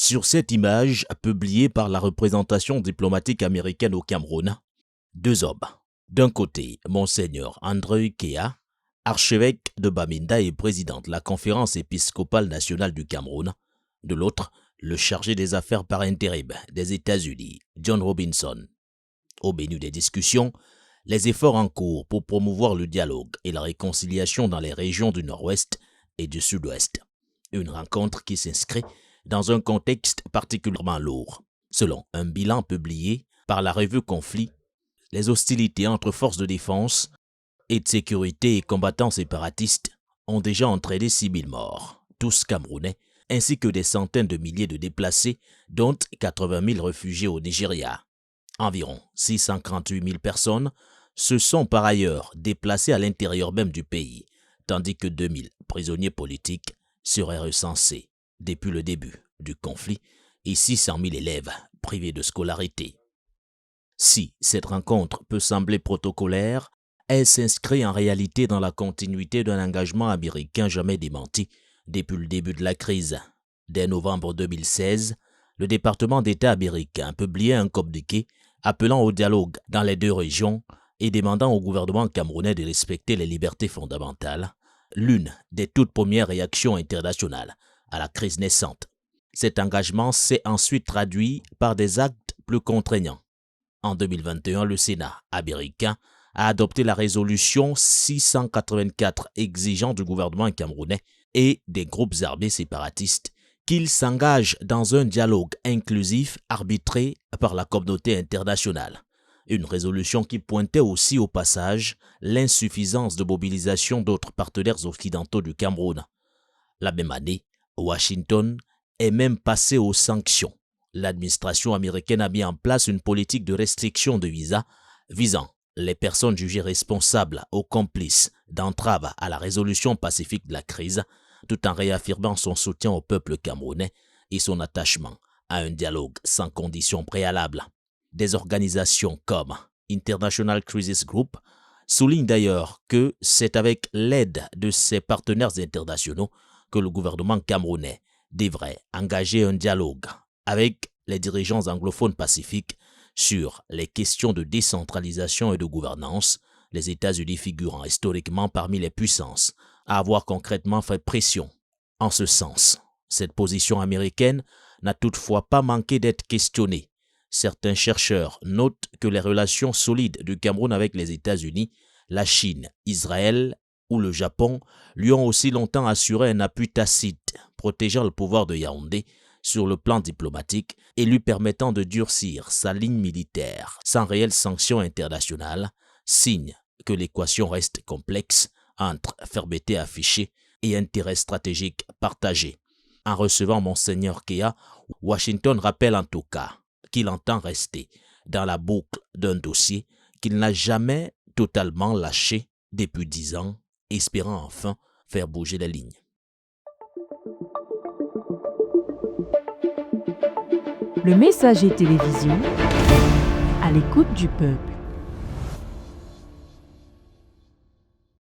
Sur cette image publiée par la représentation diplomatique américaine au Cameroun, deux hommes. D'un côté, Monseigneur Andrew Kea, archevêque de Bamenda et président de la conférence épiscopale nationale du Cameroun. De l'autre, le chargé des affaires par intérim des États-Unis, John Robinson. Au menu des discussions, les efforts en cours pour promouvoir le dialogue et la réconciliation dans les régions du Nord-Ouest et du Sud-Ouest. Une rencontre qui s'inscrit dans un contexte particulièrement lourd. Selon un bilan publié par la revue Conflit, les hostilités entre forces de défense et de sécurité et combattants séparatistes ont déjà entraîné 6 000 morts, tous camerounais, ainsi que des centaines de milliers de déplacés, dont 80 000 réfugiés au Nigeria. Environ 648 000 personnes se sont par ailleurs déplacées à l'intérieur même du pays, tandis que 2 000 prisonniers politiques seraient recensés depuis le début du conflit et 600 000 élèves privés de scolarité. Si cette rencontre peut sembler protocolaire, elle s'inscrit en réalité dans la continuité d'un engagement américain jamais démenti depuis le début de la crise. Dès novembre 2016, le département d'État américain publiait un communiqué appelant au dialogue dans les deux régions et demandant au gouvernement camerounais de respecter les libertés fondamentales, l'une des toutes premières réactions internationales à la crise naissante. Cet engagement s'est ensuite traduit par des actes plus contraignants. En 2021, le Sénat américain a adopté la résolution 684 exigeant du gouvernement camerounais et des groupes armés séparatistes qu'ils s'engagent dans un dialogue inclusif arbitré par la communauté internationale. Une résolution qui pointait aussi au passage l'insuffisance de mobilisation d'autres partenaires occidentaux du Cameroun. La même année, Washington est même passé aux sanctions. L'administration américaine a mis en place une politique de restriction de visas visant les personnes jugées responsables ou complices d'entraves à la résolution pacifique de la crise, tout en réaffirmant son soutien au peuple camerounais et son attachement à un dialogue sans conditions préalables. Des organisations comme International Crisis Group soulignent d'ailleurs que c'est avec l'aide de ses partenaires internationaux que le gouvernement camerounais devrait engager un dialogue avec les dirigeants anglophones pacifiques sur les questions de décentralisation et de gouvernance, les États-Unis figurant historiquement parmi les puissances à avoir concrètement fait pression. En ce sens, cette position américaine n'a toutefois pas manqué d'être questionnée. Certains chercheurs notent que les relations solides du Cameroun avec les États-Unis, la Chine, Israël ou le Japon lui ont aussi longtemps assuré un appui tacite, protégeant le pouvoir de Yaoundé sur le plan diplomatique et lui permettant de durcir sa ligne militaire sans réelle sanction internationale, signe que l'équation reste complexe entre fermeté affichée et intérêt stratégique partagé. En recevant Monseigneur Kea, Washington rappelle en tout cas qu'il entend rester dans la boucle d'un dossier qu'il n'a jamais totalement lâché depuis 10 ans, espérant enfin faire bouger les lignes. Le Messager télévision, à l'écoute du peuple.